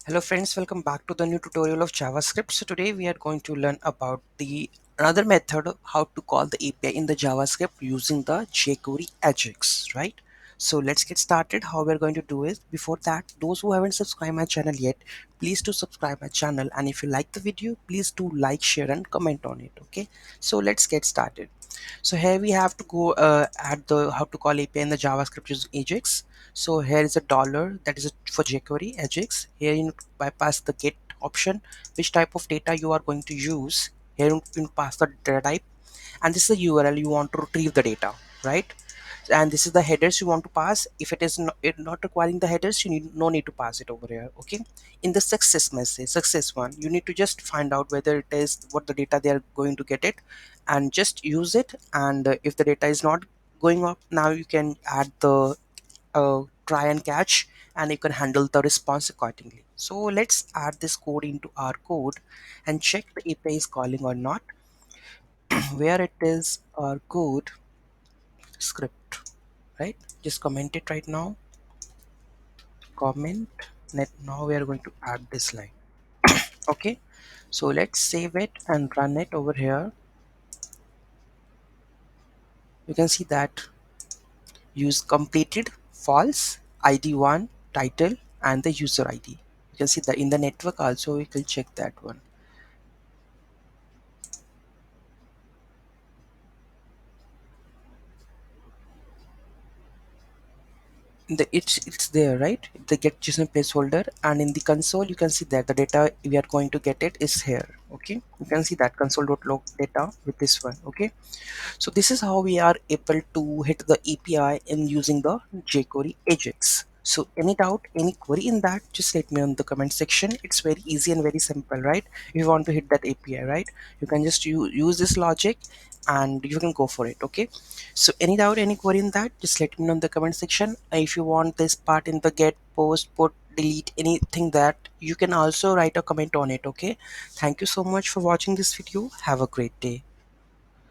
Hello friends, welcome back to the new tutorial of JavaScript. So today we are going to learn about the another method of how to call the API in the JavaScript using the jQuery AJAX, right? So let's get started. How we're going to do is before that, those who haven't subscribed my channel yet, please do subscribe my channel, and if you like the video, please do like, share and comment on it. Okay, so let's get started. So here we have to go at the how to call API in the JavaScript using Ajax. So here is a dollar that is for jQuery Ajax. Here you bypass the get option, which type of data you are going to use. Here you pass the data type, and this is the URL you want to retrieve the data, right? And this is the headers you want to pass. If it not requiring the headers, you need no need to pass it over here. Okay, in the success message, success one, you need to just find out whether it is what the data they are going to get it, and just use it. And if the data is not going up, now you can add the try and catch, and you can handle the response accordingly. So let's add this code into our code and check the API is calling or not. Where it is our code script, right? Just comment it right now. Comment. Now we are going to add this line. Okay, so let's save it and run it over here. You can see that use completed false, ID1, title, and the user ID. You can see that in the network also we can check that one. It's there, right? The get JSON placeholder, and in the console you can see that the data we are going to get it is here. Okay, you can see that console.log data with this one. Okay, so this is how we are able to hit the API in using the jQuery Ajax. So any doubt, any query in that, just let me know in the comment section. It's very easy and very simple, right? If you want to hit that API, right, you can just use this logic and you can go for it. Okay, so any doubt, any query in that, just let me know in the comment section. If you want this part in the get, post, put, delete, anything, that you can also write a comment on it. Okay, thank you so much for watching this video. Have a great day.